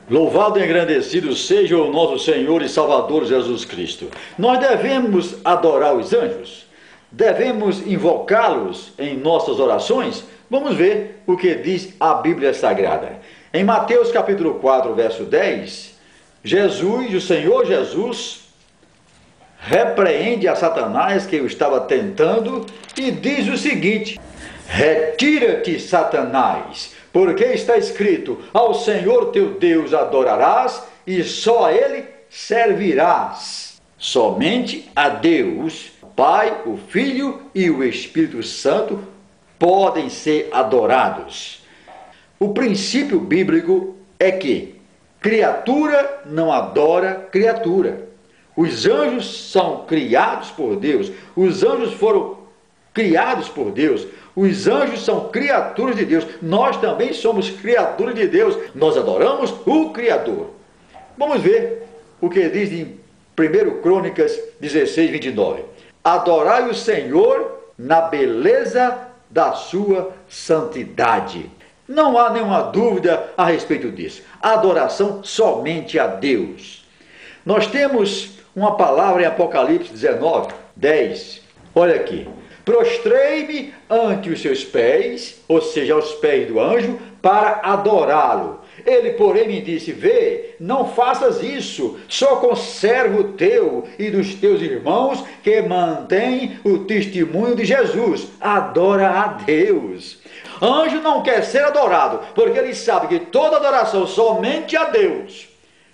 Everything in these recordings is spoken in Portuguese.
Louvado e engrandecido seja o nosso Senhor e Salvador Jesus Cristo. Nós devemos adorar os anjos? Devemos invocá-los em nossas orações? Vamos ver o que diz a Bíblia Sagrada. Em Mateus capítulo 4, verso 10, o Senhor Jesus, repreende a Satanás que o estava tentando e diz o seguinte: retira-te, Satanás, porque está escrito: ao Senhor teu Deus adorarás e só a Ele servirás. Somente a Deus, o Pai, o Filho e o Espírito Santo podem ser adorados. O princípio bíblico é que criatura não adora criatura. Os anjos são criados por Deus. Os anjos foram criados por Deus. Os anjos são criaturas de Deus. Nós também somos criaturas de Deus. Nós adoramos o Criador. Vamos ver o que diz em 1 Crônicas 16, 29. Adorai o Senhor na beleza da sua santidade. Não há nenhuma dúvida a respeito disso. Adoração somente a Deus. Nós temos uma palavra em Apocalipse 19, 10. Olha aqui. Prostrei-me ante os seus pés, ou seja, aos pés do anjo, para adorá-lo. Ele, porém, me disse: vê, não faças isso, só com servo teu e dos teus irmãos que mantêm o testemunho de Jesus. Adora a Deus. Anjo não quer ser adorado, porque ele sabe que toda adoração somente a Deus.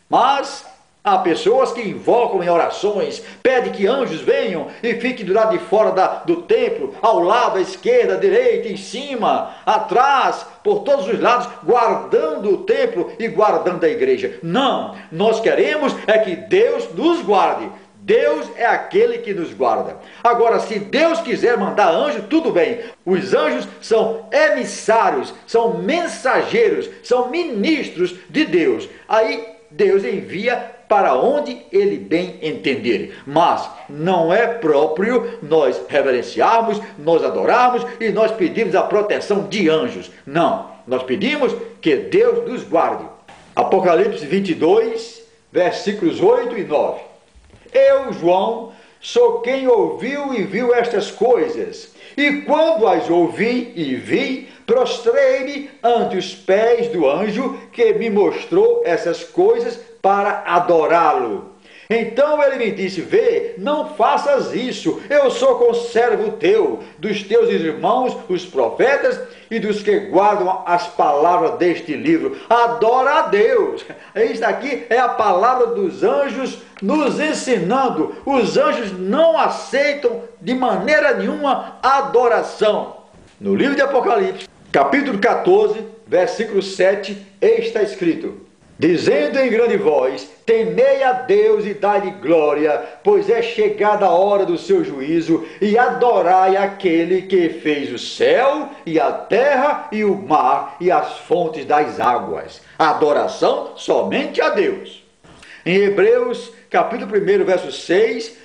Mas há pessoas que invocam em orações, pedem que anjos venham e fiquem do lado de fora do templo, ao lado, à esquerda, à direita, em cima, atrás, por todos os lados, guardando o templo e guardando a igreja. Não, nós queremos é que Deus nos guarde. Deus é aquele que nos guarda. Agora, se Deus quiser mandar anjo, tudo bem. Os anjos são emissários, são mensageiros, são ministros de Deus. Aí Deus envia para onde ele bem entender. Mas não é próprio nós reverenciarmos, nós adorarmos e nós pedirmos a proteção de anjos. Não, nós pedimos que Deus nos guarde. Apocalipse 22, versículos 8 e 9. Eu, João, sou quem ouviu e viu estas coisas. E quando as ouvi e vi, prostrei-me ante os pés do anjo que me mostrou essas coisas para adorá-lo. Então ele me disse: vê, não faças isso, eu sou conservo teu, dos teus irmãos, os profetas, e dos que guardam as palavras deste livro. Adora a Deus. Isso aqui é a palavra dos anjos nos ensinando. Os anjos não aceitam de maneira nenhuma adoração. No livro de Apocalipse, capítulo 14, versículo 7, está escrito: dizendo em grande voz: temei a Deus e dai-lhe glória, pois é chegada a hora do seu juízo, e adorai aquele que fez o céu e a terra e o mar e as fontes das águas. Adoração somente a Deus. Em Hebreus, capítulo 1, verso 6,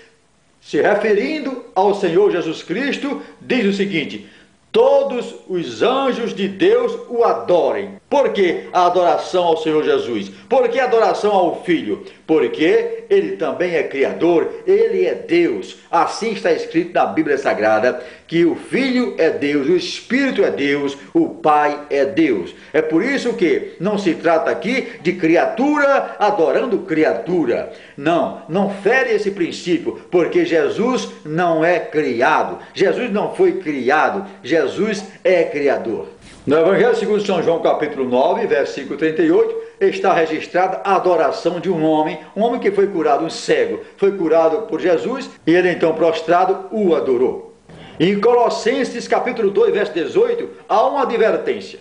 se referindo ao Senhor Jesus Cristo, diz o seguinte: todos os anjos de Deus o adorem. Por que a adoração ao Senhor Jesus? Por que a adoração ao Filho? Porque Ele também é Criador, Ele é Deus. Assim está escrito na Bíblia Sagrada, que o Filho é Deus, o Espírito é Deus, o Pai é Deus. É por isso que não se trata aqui de criatura adorando criatura. Não, não fere esse princípio, porque Jesus não é criado. Jesus não foi criado, Jesus é Criador. No Evangelho segundo São João, capítulo 9, versículo 38, está registrada a adoração de um homem que foi curado, um cego, foi curado por Jesus, e ele então prostrado o adorou. Em Colossenses, capítulo 2, verso 18, há uma advertência,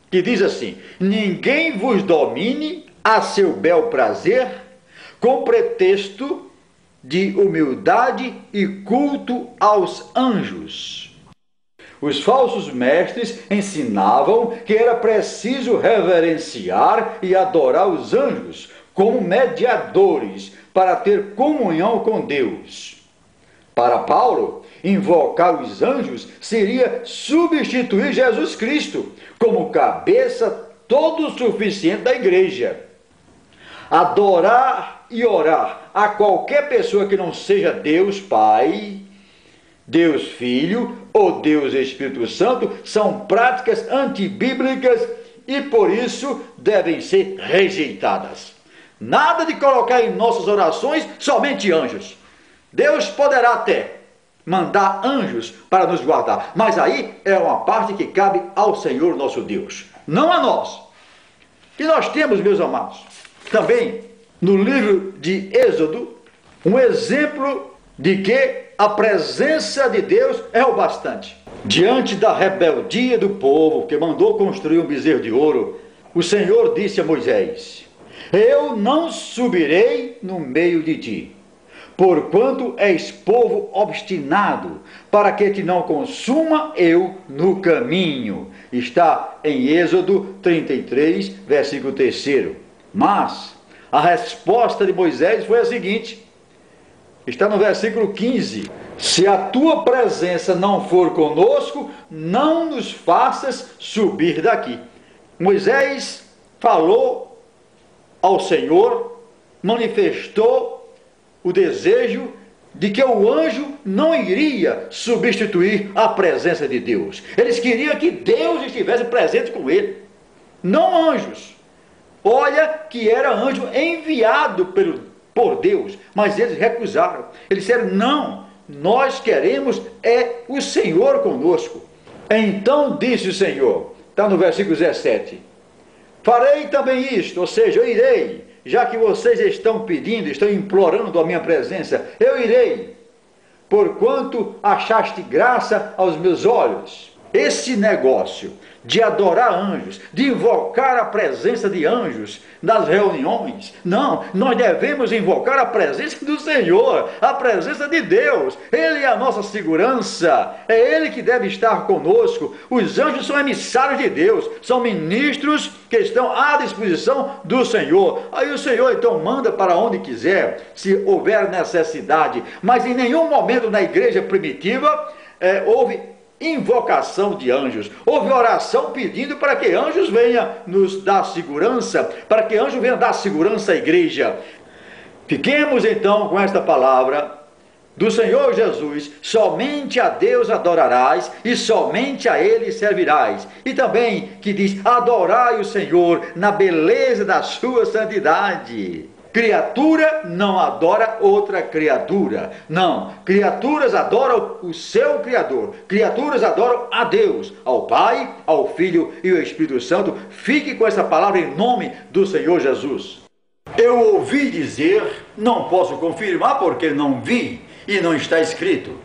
que diz assim: ninguém vos domine a seu bel prazer, com pretexto de humildade e culto aos anjos. Os falsos mestres ensinavam que era preciso reverenciar e adorar os anjos como mediadores para ter comunhão com Deus. Para Paulo, invocar os anjos seria substituir Jesus Cristo como cabeça todo suficiente da igreja. Adorar e orar a qualquer pessoa que não seja Deus Pai, Deus Filho ou Deus Espírito Santo são práticas antibíblicas e por isso devem ser rejeitadas. Nada de colocar em nossas orações somente anjos. Deus poderá até mandar anjos para nos guardar, mas aí é uma parte que cabe ao Senhor nosso Deus, não a nós. E nós temos, meus amados, também no livro de Êxodo, um exemplo de que a presença de Deus é o bastante. Diante da rebeldia do povo que mandou construir um bezerro de ouro, o Senhor disse a Moisés: eu não subirei no meio de ti, porquanto és povo obstinado, para que te não consuma eu no caminho. Está em Êxodo 33, versículo 3. Mas a resposta de Moisés foi a seguinte, está no versículo 15: se a tua presença não for conosco, não nos faças subir daqui. Moisés falou ao Senhor, manifestou o desejo de que o anjo não iria substituir a presença de Deus. Eles queriam que Deus estivesse presente com ele, não anjos. Olha que era anjo enviado por Deus, mas eles recusaram. Eles disseram: não, nós queremos é o Senhor conosco. Então disse o Senhor, está no versículo 17: farei também isto, ou seja, eu irei, já que vocês estão pedindo, estão implorando a minha presença, eu irei, porquanto achaste graça aos meus olhos. Esse negócio de adorar anjos, de invocar a presença de anjos nas reuniões, não, nós devemos invocar a presença do Senhor, a presença de Deus. Ele é a nossa segurança, é Ele que deve estar conosco. Os anjos são emissários de Deus, são ministros que estão à disposição do Senhor. Aí o Senhor então manda para onde quiser, se houver necessidade, mas em nenhum momento na igreja primitiva houve invocação de anjos, houve oração pedindo para que anjos venham nos dar segurança, para que anjos venham dar segurança à igreja. Fiquemos então com esta palavra do Senhor Jesus: somente a Deus adorarás e somente a Ele servirás. E também que diz: adorai o Senhor na beleza da sua santidade. Criatura não adora outra criatura, não, criaturas adoram o seu Criador, criaturas adoram a Deus, ao Pai, ao Filho e ao Espírito Santo. Fique com essa palavra em nome do Senhor Jesus. Eu ouvi dizer, não posso confirmar porque não vi e não está escrito,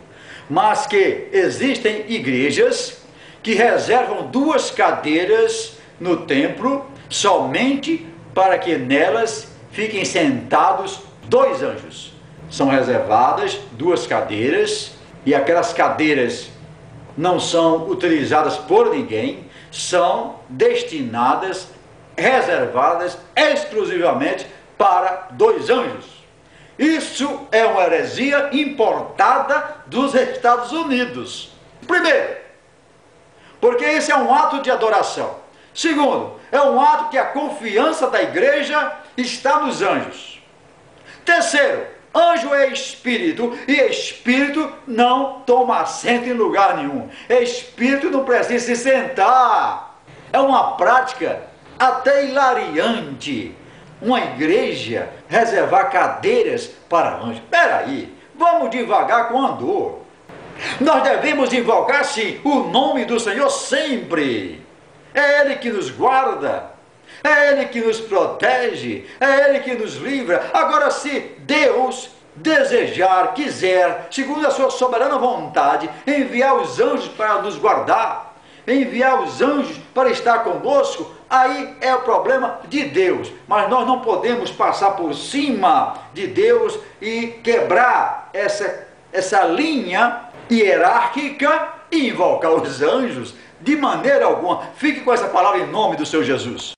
mas que existem igrejas que reservam 2 cadeiras no templo somente para que nelas fiquem sentados 2 anjos. São reservadas 2 cadeiras e aquelas cadeiras não são utilizadas por ninguém, são destinadas, reservadas exclusivamente para 2 anjos. Isso é uma heresia importada dos Estados Unidos. Primeiro, porque esse é um ato de adoração. Segundo, é um ato que a confiança da igreja está nos anjos. Terceiro, anjo é espírito e espírito não toma assento em lugar nenhum. Espírito não precisa se sentar. É uma prática até hilariante. Uma igreja reservar cadeiras para anjos. Espera aí, vamos devagar com o andor. Nós devemos invocar sim o nome do Senhor sempre. É Ele que nos guarda, é Ele que nos protege, é Ele que nos livra. Agora, se Deus desejar, quiser, segundo a sua soberana vontade, enviar os anjos para nos guardar, enviar os anjos para estar conosco, aí é o problema de Deus. Mas nós não podemos passar por cima de Deus e quebrar essa linha hierárquica e invocar os anjos de maneira alguma. Fique com essa palavra em nome do Senhor Jesus.